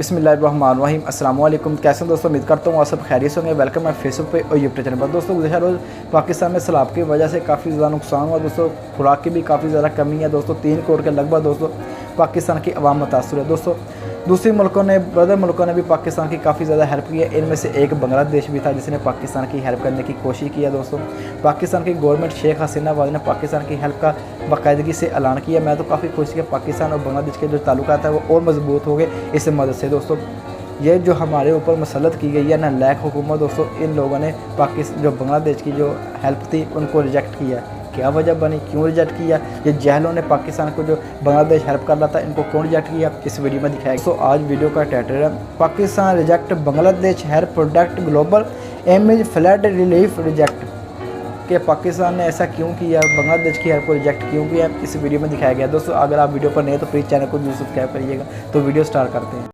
बिस्मिल्लाहिर्रहमानिर्रहीम अस्सलाम वालेकुम। कैसे हैं दोस्तों, उम्मीद करता हूँ आप सब खैरियत होंगे। वेलकम है फेसबुक पे और यूट्यूब चैनल पर। दोस्तों गुज़श्ता रोज़ पाकिस्तान में सैलाब की वजह से काफ़ी ज़्यादा नुकसान हुआ दोस्तों। खुराक की भी काफ़ी ज़्यादा कमी है दोस्तों। 3 करोड़ के लगभग दोस्तों पाकिस्तान की आवाम मुतासर है दोस्तों। दूसरे मुल्कों ने ब्रदर मुल्कों ने भी पाकिस्तान की काफ़ी ज़्यादा हेल्प की है। इनमें से एक बांग्लादेश भी था जिसने पाकिस्तान की हेल्प करने की कोशिश की है दोस्तों। पाकिस्तान की गवर्नमेंट शेख हसीना वाद ने पाकिस्तान की हेल्प का बाकायदगी से ऐलान किया। मैं तो काफ़ी खुश कि पाकिस्तान और बांग्लादेश के जो ताल्लुकात है वो और मजबूत हो गए इस मदद से दोस्तों। ये जो हमारे ऊपर मसलत की गई है ना लायक हुकूमत दोस्तों, इन लोगों ने पाकिस्तान जो बांग्लादेश की जो हेल्प थी उनको रिजेक्ट किया। क्या वजह बनी, क्यों रिजेक्ट किया? ये जहलों ने पाकिस्तान को जो बांग्लादेश हेल्प कर रहा था इनको क्यों रिजेक्ट किया, इस वीडियो में दिखाया। तो आज वीडियो का टाइटल है Pakistan reject Bangladesh help product global M flood relief reject. कि पाकिस्तान ने ऐसा क्यों किया, बांग्लादेश की हेल्प को रिजेक्ट क्यों किया, इस वीडियो में दिखाया गया दोस्तों। अगर आप वीडियो पर नए तो प्लीज़ चैनल को जरूर सब्सक्राइब करिएगा। तो वीडियो स्टार्ट करते हैं।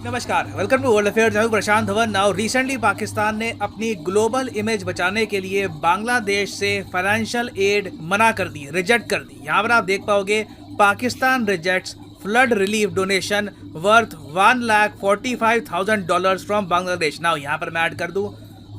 नमस्कार, वेलकम टू वर्ल्ड अफेयर्स। मैं प्रशांत धवन। नाउ रिसेंटली पाकिस्तान ने अपनी ग्लोबल इमेज बचाने के लिए बांग्लादेश से फाइनेंशियल एड मना कर दी, रिजेक्ट कर दी। यहाँ पर आप देख पाओगे Pakistan rejects flood relief donation worth $1,45,000 from Bangladesh. Now यहाँ पर मैं ऐड कर दूँ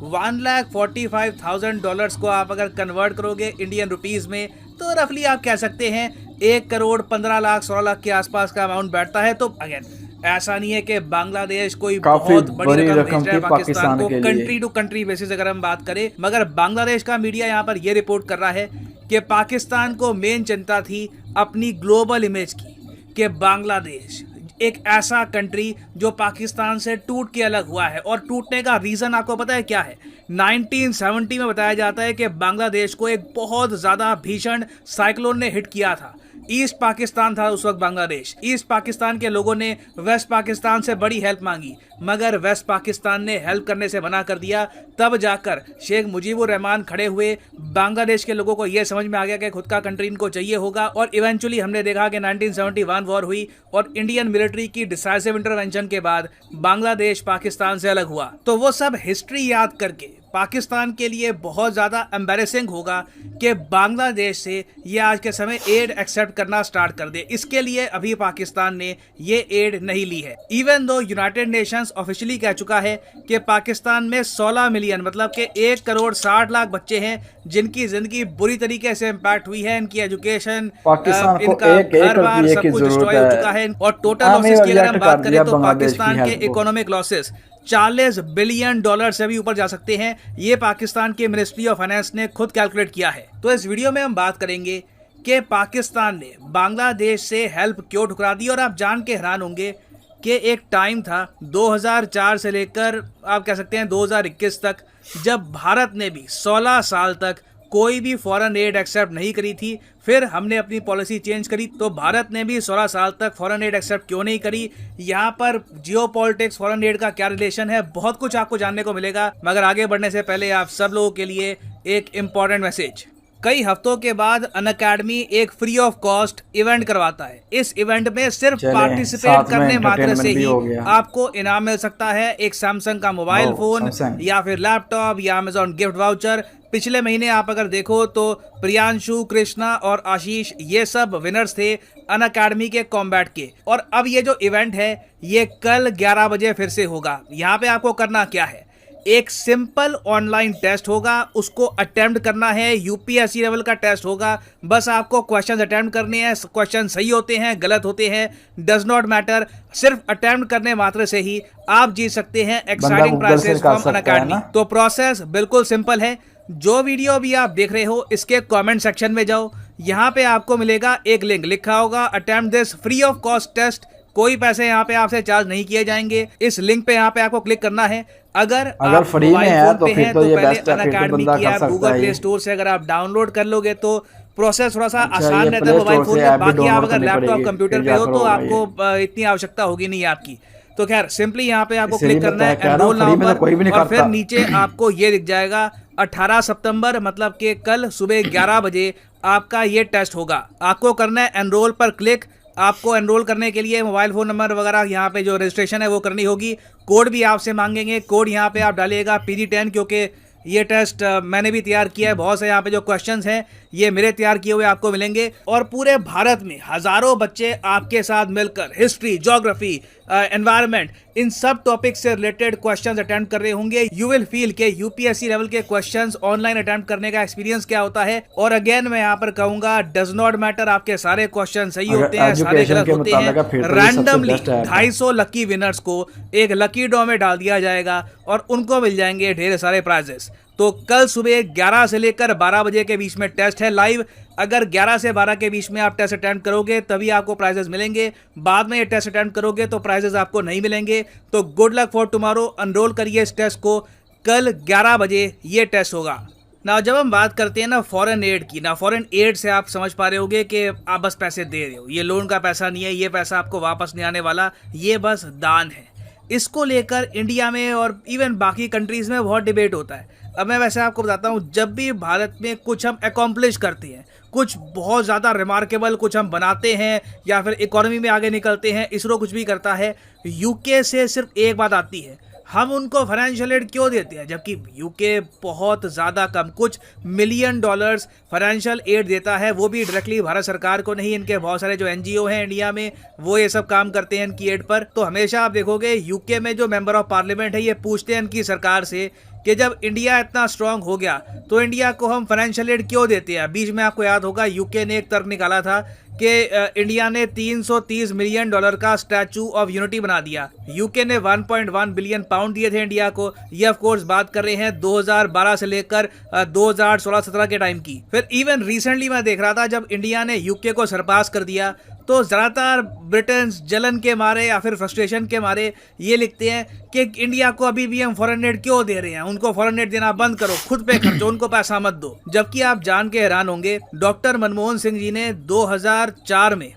$1,45,000 को आप अगर कन्वर्ट करोगे इंडियन रुपीस में तो रफली आप कह सकते हैं 1,15,16,00,000 के आसपास का अमाउंट बैठता है। तो अगेन ऐसा नहीं है कि बांग्लादेश कोई बहुत बड़ी रकम भेज रहा है पाकिस्तान को। कंट्री टू कंट्री बेसिस अगर हम बात करें, मगर बांग्लादेश का मीडिया यहाँ पर यह रिपोर्ट कर रहा है कि पाकिस्तान को मेन चिंता थी अपनी ग्लोबल इमेज की, कि बांग्लादेश एक ऐसा कंट्री जो पाकिस्तान से टूट के अलग हुआ है। और टूटने का रीज़न आपको पता है क्या है? 1970 में बताया जाता है कि बांग्लादेश को एक बहुत ज़्यादा भीषण साइक्लोन ने हिट किया था। ईस्ट पाकिस्तान था उस वक्त बांग्लादेश। ईस्ट पाकिस्तान के लोगों ने वेस्ट पाकिस्तान से बड़ी हेल्प मांगी, मगर वेस्ट पाकिस्तान ने हेल्प करने से मना कर दिया। तब जाकर शेख मुजीबुर रहमान खड़े हुए, बांग्लादेश के लोगों को यह समझ में आ गया कि खुद का कंट्री इनको चाहिए होगा। और इवेंचुअली हमने देखा कि 1971 वॉर हुई और इंडियन मिलिट्री की डिसाइसिव इंटरवेंशन के बाद बांग्लादेश पाकिस्तान से अलग हुआ। तो वो सब हिस्ट्री याद करके पाकिस्तान के लिए बहुत ज़्यादा एम्बैरेसिंग होगा कि बांग्लादेश से ये आज के समय एड एक्सेप्ट करना स्टार्ट कर दे। इसके लिए अभी पाकिस्तान ने ये एड नहीं ली है। Even though United Nations officially कह चुका है कि पाकिस्तान में 16 मिलियन मतलब कि 1,60,00,000 बच्चे हैं जिनकी जिंदगी बुरी तरीके से इम्पैक्ट हुई है। इनकी एजुकेशन, इनका घर बार सब कुछ डिस्ट्रॉय हो चुका है। और टोटल लॉसेस की अगर हम बात करें तो पाकिस्तान के इकोनॉमिक लॉसेस $40 बिलियन से भी ऊपर जा सकते हैं। ये पाकिस्तान के मिनिस्ट्री ऑफ फाइनेंस ने खुद कैलकुलेट किया है। तो इस वीडियो में हम बात करेंगे कि पाकिस्तान ने बांग्लादेश से हेल्प क्यों ठुकरा दी। और आप जान के हैरान होंगे कि एक टाइम था 2004 से लेकर आप कह सकते हैं 2021 तक, जब भारत ने भी 16 साल तक कोई भी फॉरेन एड एक्सेप्ट नहीं करी थी। फिर हमने अपनी पॉलिसी चेंज करी, तो भारत ने भी 16 साल तक फॉरेन एड एक्सेप्ट क्यों नहीं करी। यहाँ पर जियोपॉलिटिक्स, फॉरेन एड का क्या रिलेशन है, बहुत कुछ आपको जानने को मिलेगा। मगर आगे बढ़ने से पहले आप सब लोगों के लिए एक इम्पॉर्टेंट मैसेज। कई हफ्तों के बाद अनअकैडमी एक फ्री ऑफ कॉस्ट इवेंट करवाता है। इस इवेंट में सिर्फ पार्टिसिपेट करने मात्र से ही आपको इनाम मिल सकता है। एक सैमसंग का मोबाइल फोन या फिर लैपटॉप या अमेजॉन गिफ्ट वाउचर। पिछले महीने आप अगर देखो तो प्रियांशु, कृष्णा और आशीष ये सब विनर्स थे अनअकैडमी के कॉम्बैट के। और अब ये जो इवेंट है ये कल 11 बजे फिर से होगा। यहाँ पे आपको करना क्या है, एक सिंपल ऑनलाइन टेस्ट होगा, उसको अटेम्प्ट करना है। यूपीएससी लेवल का टेस्ट होगा। बस आपको क्वेश्चंस अटेम्प्ट करने हैं। क्वेश्चन सही होते हैं, गलत होते हैं, डज नॉट मैटर। सिर्फ अटेम्प्ट करने मात्र से ही आप जीत सकते हैं एक्साइटिंग प्राइजेस फ्रॉम अनअकैडमी। तो प्रोसेस बिल्कुल सिंपल है। जो वीडियो भी आप देख रहे हो इसके कमेंट सेक्शन में जाओ, यहाँ पे आपको मिलेगा एक लिंक, लिखा होगा attempt this free of cost test. कोई पैसे यहाँ पे आपसे चार्ज नहीं किए जाएंगे। इस लिंक पे यहाँ पे आपको क्लिक करना है। अगर आप फ्री में है तो फिर तो ये बेस्ट है। अनअकैडमी की ऐप गूगल प्ले स्टोर से अगर आप डाउनलोड कर लोगे तो प्रोसेस थोड़ा सा आसान रहता है मोबाइल फोन में। बाकी आप अगर लैपटॉप कंप्यूटर पे हो तो आपको इतनी आवश्यकता होगी नहीं आपकी। तो खैर सिंपली यहाँ पे आपको क्लिक करना है एनरोल नाउ पर, और फिर नीचे आपको ये दिख जाएगा 18 सितंबर मतलब कि कल सुबह 11 बजे आपका ये टेस्ट होगा। आपको करना है एनरोल पर क्लिक। आपको एनरोल करने के लिए मोबाइल फ़ोन नंबर वगैरह यहाँ पे जो रजिस्ट्रेशन है वो करनी होगी। कोड भी आपसे मांगेंगे। कोड यहाँ पे आप डालिएगा PG10, क्योंकि ये टेस्ट मैंने भी तैयार किया है। बहुत से यहाँ पे जो क्वेश्चंस हैं ये मेरे तैयार किए हुए आपको मिलेंगे और पूरे भारत में हजारों बच्चे आपके साथ मिलकर हिस्ट्री, ज्योग्राफी, एनवायरनमेंट, इन सब टॉपिक से रिलेटेड क्वेश्चंस अटेम्प्ट कर रहे होंगे। यू विल फील के यूपीएससी लेवल के क्वेश्चंस ऑनलाइन अटेम्प्ट करने का एक्सपीरियंस क्या होता है। और अगेन मैं यहाँ पर कहूंगा, डज नॉट मैटर आपके सारे क्वेश्चन सही होते हैं, सारे गलत होते हैं। रैंडमली 250 लकी विनर्स को एक लकी ड्रॉ में डाल दिया जाएगा और उनको मिल जाएंगे ढेर सारे प्राइजेस। तो कल सुबह 11 से लेकर 12 बजे के बीच में टेस्ट है लाइव। अगर 11 से 12 के बीच में आप टेस्ट अटेम्प्ट करोगे तभी आपको प्राइजेस मिलेंगे, बाद में ये टेस्ट अटेम्प्ट करोगे तो प्राइजेस आपको नहीं मिलेंगे। तो good luck for tomorrow, unroll करिए इस टेस्ट को, कल 11 बजे ये टेस्ट होगा ना। जब हम बात करते हैं ना फॉरेन एड की, ना फॉरेन एड से आप समझ पा रहे होगे कि आप बस पैसे दे रहे हो, ये लोन का पैसा नहीं है, ये पैसा आपको वापस नहीं आने वाला, ये बस दान है। इसको लेकर इंडिया में और इवन बाकी कंट्रीज में बहुत डिबेट होता है। अब मैं वैसे आपको बताता हूँ, जब भी भारत में कुछ हम अकॉम्प्लिश करते हैं, कुछ बहुत ज़्यादा रिमार्केबल कुछ हम बनाते हैं या फिर इकोनॉमी में आगे निकलते हैं, इसरो कुछ भी करता है, यूके से सिर्फ एक बात आती है, हम उनको फाइनेंशियल एड क्यों देते हैं, जबकि यूके बहुत ज़्यादा कम, कुछ $1 मिलियन फाइनेंशियल एड देता है, वो भी डायरेक्टली भारत सरकार को नहीं। इनके बहुत सारे जो एनजीओ हैं इंडिया में वो ये सब काम करते हैं इनकी एड पर। तो हमेशा आप देखोगे यूके में जो मेंबर ऑफ पार्लियामेंट है ये पूछते हैं इनकी सरकार से कि जब इंडिया इतना स्ट्रांग हो गया तो इंडिया को हम फाइनेंशियल एड क्यों देते हैं। बीच में आपको याद होगा यूके ने एक तर्क निकाला था कि इंडिया ने $330 मिलियन का स्टैचू ऑफ यूनिटी बना दिया। यूके ने 1.1 बिलियन पाउंड दिए थे इंडिया को। ये ऑफ कोर्स बात कर रहे हैं 2012 से लेकर 2016-17 के टाइम की। फिर इवन रिसेंटली मैं देख रहा था जब इंडिया ने यूके को सरपास कर दिया तो ज़्यादातर ब्रिटेन जलन के मारे या फिर फ्रस्ट्रेशन के मारे ये लिखते हैं कि इंडिया को अभी भी हम फॉरेन एड क्यों दे रहे हैं, उनको फॉरेन एड देना बंद करो, खुद पे खर्चो, उनको पैसा मत दो। जबकि आप जान के हैरान होंगे, डॉक्टर मनमोहन सिंह जी ने 2004 में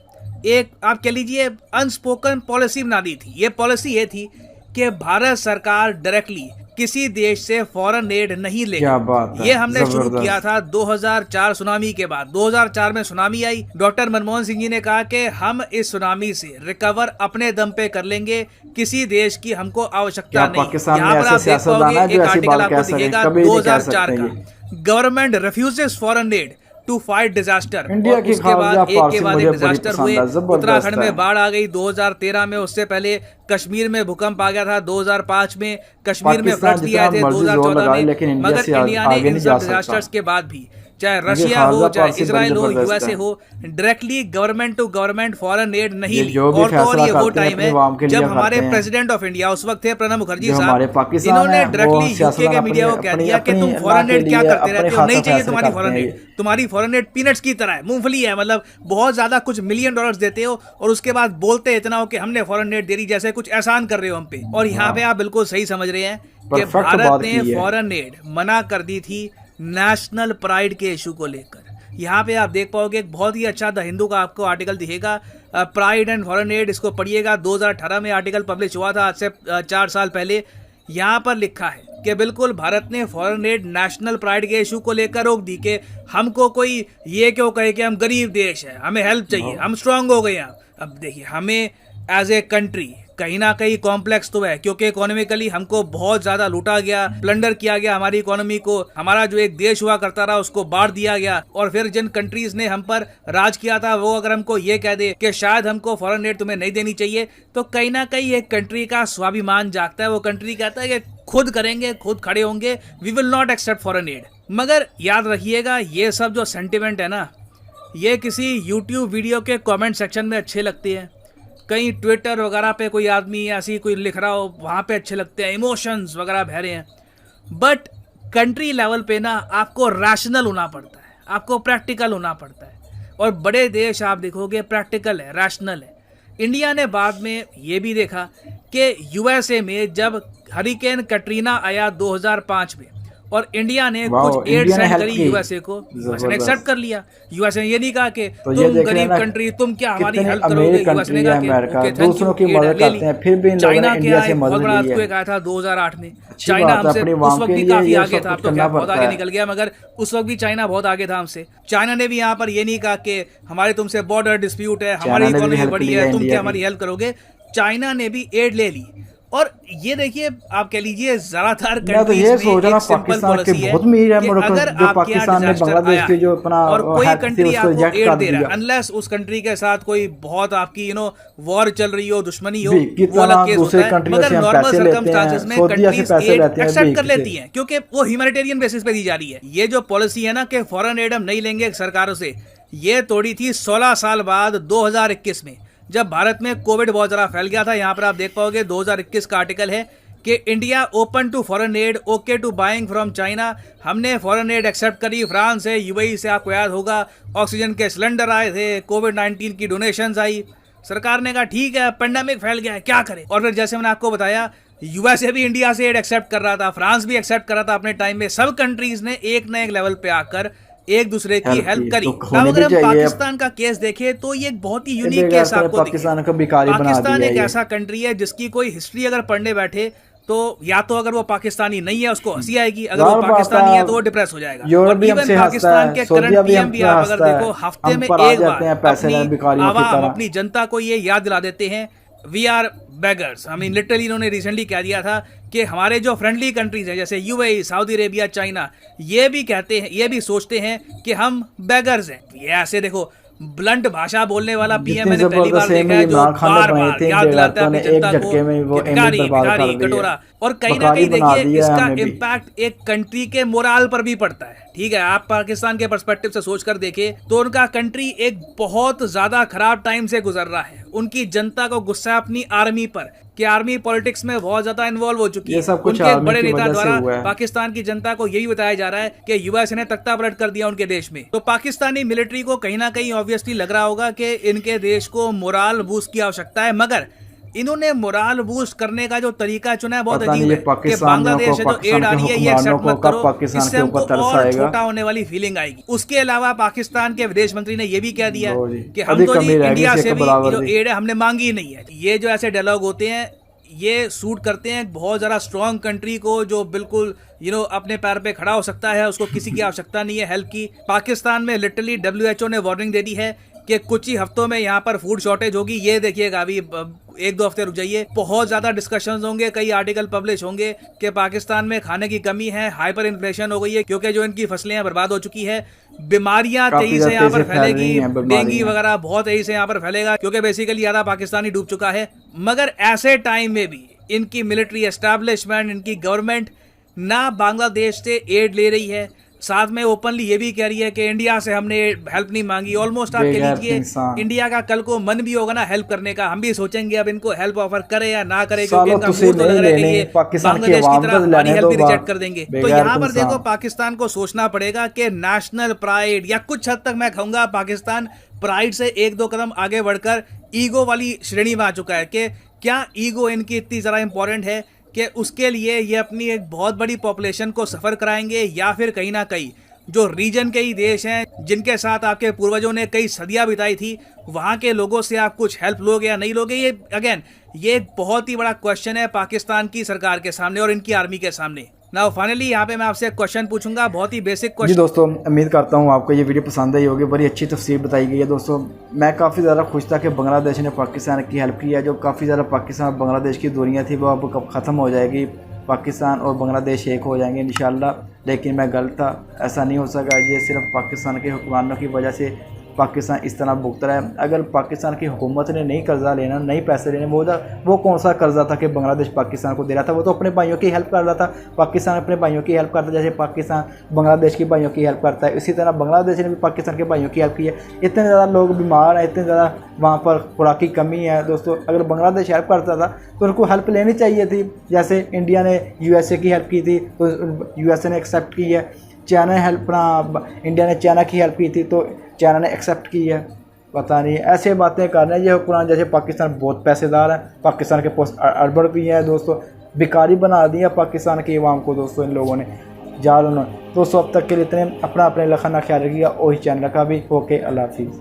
एक आप कह लीजिए अनस्पोकन पॉलिसी बना दी थी। ये पॉलिसी ये थी कि भारत सरकार डायरेक्टली किसी देश से फॉरेन एड नहीं लेगी। ये हमने शुरू किया था 2004 सुनामी के बाद। 2004 में सुनामी आई, डॉक्टर मनमोहन सिंह जी ने कहा कि हम इस सुनामी से रिकवर अपने दम पे कर लेंगे, किसी देश की हमको आवश्यकता नहीं। यहाँ पर आप देख पाओगे एक आर्टिकल आपको दिखेगा 2004 का, government refuses foreign aid to fight disaster. उसके बाद एक के बाद एक डिजास्टर हुए। उत्तराखंड में बाढ़ आ गई 2013 में, उससे पहले कश्मीर में भूकंप आ गया था 2005 में, कश्मीर में फ्लड्स भी आए थे 2014 में। मगर इंडिया ने इन सब डिजास्टर्स के बाद भी, चाहे रशिया हो, चाहे इजराइल हो, यूएसए हो, directly government to government foreign aid नहीं ली। और तो और ये वो टाइम है जब हमारे प्रेसिडेंट ऑफ इंडिया उस वक्त थे प्रणब मुखर्जी साहब, इन्होंने डायरेक्टली यूके के मीडिया को कह दिया कि तुम फॉरेन एड क्या करते रहते हो, नहीं चाहिए तुम्हारी फॉरेन एड, तुम्हारी फॉरेन एड पीनट्स की तरह है, मूंगफली है, मतलब बहुत ज्यादा कुछ $1 मिलियन देते हो और उसके बाद बोलते इतना हो कि हमने फॉरेन एड दे दी, जैसे कुछ एहसान कर रहे हो हम पे। और यहाँ पे आप बिल्कुल सही समझ रहे हैं कि भारत ने फॉरेन एड मना कर दी थी नेशनल प्राइड के इशू को लेकर। यहाँ पे आप देख पाओगे एक बहुत ही अच्छा द हिंदू का आपको आर्टिकल दिखेगा, प्राइड एंड फॉरेन एड, इसको पढ़िएगा। 2018 में आर्टिकल पब्लिश हुआ था, आज से 4 साल पहले। यहाँ पर लिखा है कि बिल्कुल भारत ने फॉरेन एड नेशनल प्राइड के इशू को लेकर रोक दी कि हमको कोई ये क्यों कहे कि हम गरीब देश है, हमें हेल्प चाहिए, हम स्ट्रांग हो गए हैं। अब देखिए, हमें एज ए कंट्री कहीं ना कहीं कॉम्प्लेक्स तो है, क्योंकि इकोनॉमिकली हमको बहुत ज्यादा लूटा गया, प्लंडर किया गया हमारी इकोनॉमी को, हमारा जो एक देश हुआ करता रहा उसको बांट दिया गया। और फिर जिन कंट्रीज ने हम पर राज किया था वो अगर हमको ये कह दे कि शायद हमको फॉरेन एड तुम्हें नहीं देनी चाहिए, तो कहीं ना कहीं एक कंट्री का स्वाभिमान जागता है। वो कंट्री कहता है कि खुद करेंगे, खुद खड़े होंगे, we will not accept foreign aid. मगर याद रखिएगा, ये सब जो सेंटिमेंट है ना, ये किसी यूट्यूब वीडियो के कॉमेंट सेक्शन में अच्छे लगते हैं, कहीं ट्विटर वगैरह पे कोई आदमी ऐसी कोई लिख रहा हो वहाँ पे अच्छे लगते हैं, इमोशंस वगैरह बह रहे हैं। बट कंट्री लेवल पे ना आपको रैशनल होना पड़ता है, आपको प्रैक्टिकल होना पड़ता है। और बड़े देश आप देखोगे प्रैक्टिकल है, रैशनल है। इंडिया ने बाद में ये भी देखा कि यूएसए में जब हरिकेन कटरीना आया 2005 में और इंडिया ने कुछ एड सेंड करी यूएसए को, यूएसए ने एक्सेप्ट कर लिया। यूएसए ने ये नहीं कहा कि तुम गरीब कंट्री, तुम क्या हमारी हेल्प करोगे। यूएसए ने कहा कि दूसरों की मदद करते हैं, फिर भी चाइना के आए, बहुत बड़ा अर्थक्वेक आया था 2008 में। चाइना हमसे उस वक्त भी काफी आगे था, अब तो क्या बहुत आगे निकल गया, मगर उस वक्त भी चाइना बहुत आगे था हमसे। चाइना ने भी यहाँ पर ये नहीं कहा कि हमारे तुमसे बॉर्डर डिस्प्यूट है, हमारी इकोनॉमी बड़ी है, तुम क्या हमारी हेल्प करोगे। चाइना ने भी एड ले ली और ये देखिए आप कह लीजिए ज्यादातर मैं तो ये सोच रहा हूँ सिंपल पाकिस्तान के पॉलिसी है बहुत अमीर है कि मुल्क अगर जो आपके यहाँ पाकिस्तान ने डिजास्टर बांग्लादेश आया की जो अपना और कोई हेल्प थी कंट्री उसको आपको रिजेक्ट एड कर दे रहा दिया। है, अनलेस उस कंट्री के साथ कोई बहुत आपकी वॉर चल रही हो, दुश्मनी हो, भी वो अलग केस दूसरे होता है। कंट्रियों मगर से हम नॉर्मल पैसे लेते हैं, सर्कमस्टांसेस में सऊदीया से कंट्रीज पैसे एड लेते हैं एक्सेप्ट कर भी लेती हैं, क्योंकि वो ह्यूमैनिटेरियन बेसिस पे दी जा रही है। ये जो पॉलिसी है ना कि फॉरेन एड हम नहीं लेंगे सरकारों से, ये तोड़ी थी 16 साल बाद 2021 में, जब भारत में कोविड बहुत ज़्यादा फैल गया था। यहाँ पर आप देख पाओगे 2021 का आर्टिकल है कि India open to foreign aid, okay to buying from China. हमने फॉरेन एड एक्सेप्ट करी फ्रांस से, यूएई से, आपको याद होगा ऑक्सीजन के सिलेंडर आए थे, कोविड-19 की डोनेशंस आई। सरकार ने कहा ठीक है पेंडेमिक फैल गया है, क्या करें। और फिर जैसे मैंने आपको बताया यूएसए भी इंडिया से एड एक्सेप्ट कर रहा था, फ्रांस भी एक्सेप्ट कर रहा था अपने टाइम में। सब कंट्रीज ने एक न एक लेवल पे आकर एक दूसरे की हेल्प करी। तो अब अगर हम पाकिस्तान का केस देखें तो ये एक बहुत ही यूनिक केस आपको पाकिस्तान को भिखारी बना दिया है। पाकिस्तान एक ऐसा कंट्री है जिसकी कोई हिस्ट्री अगर पढ़ने बैठे तो या तो अगर वो पाकिस्तानी नहीं है उसको हंसी आएगी, अगर वो पाकिस्तानी है तो वो डिप्रेस हो जाएगा। और इवन पाकिस्तान के करंट पीएम भी आप अगर देखो हफ्ते में एक बार हम अपनी जनता को ये याद दिला देते हैं we are beggars. I mean literally इन्होंने रिसेंटली कह दिया था कि हमारे जो फ्रेंडली कंट्रीज हैं जैसे यूएई, सऊदी अरेबिया, चाइना, ये भी कहते हैं, ये भी सोचते हैं कि हम बेगर्स हैं। ये ऐसे देखो ब्लंट भाषा बोलने वाला पीएम मैंने पहली बार देखा है जो बार बार याद दिलाता है अपनी जनता को भिखारी भिखारी कटोरा। और कहीं ना कहीं देखिए इसका इम्पैक्ट एक कंट्री के मोराल पर भी पड़ता है। ठीक है, आप पाकिस्तान के पर्सपेक्टिव से सोचकर देखें तो उनका कंट्री एक बहुत ज्यादा खराब टाइम से गुजर रहा है। उनकी जनता को गुस्सा अपनी आर्मी पर कि आर्मी पॉलिटिक्स में बहुत ज्यादा इन्वॉल्व हो चुकी है। उनके बड़े नेता द्वारा पाकिस्तान की जनता को यही बताया जा रहा है कि यूएस ने तख्ता पलट कर दिया उनके देश में। तो पाकिस्तानी मिलिट्री को कहीं ना कहीं ऑब्वियसली लग रहा होगा कि इनके देश को मोराल बूस्ट की आवश्यकता है, मगर इन्होंने मोराल बूस्ट करने का जो तरीका चुना है बहुत अजीब है कि बांग्लादेश से जो एड आ रही है ये एक्सेप्ट मत करो, इससे हमको और छोटा होने वाली फीलिंग आएगी। उसके अलावा पाकिस्तान के विदेश मंत्री ने ये भी कह दिया कि हम तो जी इंडिया से भी जो एड है हमने मांगी ही नहीं है। ये जो ऐसे डायलॉग होते हैं ये सूट करते हैं बहुत ज़्यादा स्ट्रॉन्ग कंट्री को जो बिल्कुल अपने पैर पे खड़ा हो सकता है, उसको किसी की आवश्यकता नहीं है हेल्प की। पाकिस्तान में लिटरली WHO ने वार्निंग दे दी है कि कुछ ही हफ्तों में यहाँ पर फूड शॉर्टेज होगी। ये देखिएगा अभी 1-2 हफ्ते रुक जाइए, बहुत ज़्यादा डिस्कशंस होंगे, कई आर्टिकल पब्लिश होंगे कि पाकिस्तान में खाने की कमी है, हाइपर इन्फ्लेशन हो गई है क्योंकि जो इनकी फसलें बर्बाद हो चुकी है, बीमारियां तेजी से यहाँ पर फैलेगी, डेंगू वगैरह बहुत तेजी से यहाँ पर फैलेगा क्योंकि बेसिकली आधा पाकिस्तान ही डूब चुका है। मगर ऐसे टाइम में भी इनकी मिलिट्री एस्टैब्लिशमेंट, इनकी गवर्नमेंट ना बांग्लादेश से एड ले रही है, साथ में ओपनली ये भी कह रही है कि इंडिया से हमने हेल्प नहीं मांगी। ऑलमोस्ट आप कह लीजिए इंडिया का कल को मन भी होगा ना हेल्प करने का, हम भी सोचेंगे अब इनको हेल्प ऑफर करे या ना करे क्योंकि इनका मूड तो लग रहा है कि ये बांग्लादेश की तरह हमारी हेल्प भी रिजेक्ट कर देंगे। तो यहाँ पर देखो पाकिस्तान को सोचना पड़ेगा कि नेशनल प्राइड या कुछ हद तक मैं कहूँगा पाकिस्तान प्राइड से 1-2 कदम आगे बढ़कर ईगो वाली श्रेणी में आ चुका है कि क्या ईगो इनकी इतनी ज़्यादा इंपॉर्टेंट है कि उसके लिए ये अपनी एक बहुत बड़ी पॉपुलेशन को सफ़र कराएंगे, या फिर कहीं ना कहीं जो रीजन के ही देश हैं जिनके साथ आपके पूर्वजों ने कई सदियां बिताई थी वहाँ के लोगों से आप कुछ हेल्प लोगे या नहीं लोगे। ये अगेन ये एक बहुत ही बड़ा क्वेश्चन है पाकिस्तान की सरकार के सामने और इनकी आर्मी के सामने। नाउ फाइनली यहाँ पे मैं आपसे एक क्वेश्चन पूछूंगा, बहुत ही बेसिक क्वेश्चन। जी दोस्तों, उम्मीद करता हूँ आपको ये वीडियो पसंद आई होगी, बड़ी अच्छी तफसीर बताई गई है। दोस्तों मैं काफ़ी ज़्यादा खुश था कि बांग्लादेश ने पाकिस्तान की हेल्प की है। जो काफ़ी ज़्यादा पाकिस्तान और बांग्लादेश की दूरियाँ थी वो अब कब ख़त्म हो जाएगी, पाकिस्तान और बांग्लादेश एक हो जाएंगे इंशाल्लाह। लेकिन मैं गलत था, ऐसा नहीं हो सका। ये सिर्फ पाकिस्तान के हुक्मरानों की वजह से पाकिस्तान इस तरह भुगत रहा है। अगर पाकिस्तान की हुकूमत ने नहीं कर्जा लेना, नहीं पैसे लेने, वो कौन सा कर्जा था कि बांग्लादेश पाकिस्तान को दे रहा था? वो तो अपने भाइयों की हेल्प कर रहा था। पाकिस्तान अपने भाइयों की हेल्प करता है जैसे पाकिस्तान बांग्लादेश की भाइयों की हेल्प करता है, इसी तरह बांग्लादेश ने भी पाकिस्तान के भाइयों की हेल्प की है। इतने ज़्यादा लोग बीमार हैं, इतने ज़्यादा वहाँ पर खुराक की कमी है। दोस्तों अगर बांग्लादेश हेल्प करता था तो उनको हेल्प लेनी चाहिए थी। जैसे इंडिया ने यूएसए की हेल्प की थी तो यूएसए ने एक्सेप्ट की है, चाइना ने हेल्प इंडिया ने चाइना की हेल्प की थी तो चाइना ने एक्सेप्ट की है। पता नहीं ऐसे बातें कर रहे हैं ये हुक्मरान, जैसे पाकिस्तान बहुत पैसेदार है, पाकिस्तान के पोस्ट अरबड़ भी हैं। दोस्तों भिखारी बना दिया पाकिस्तान की आवाम को दोस्तों इन लोगों ने जाल। दोस्तों अब तक के लिए इतने, अपना अपने लखना ख्याल रखिएगा। वही चैनल का भी ओके, अल्लाह हाफिज़।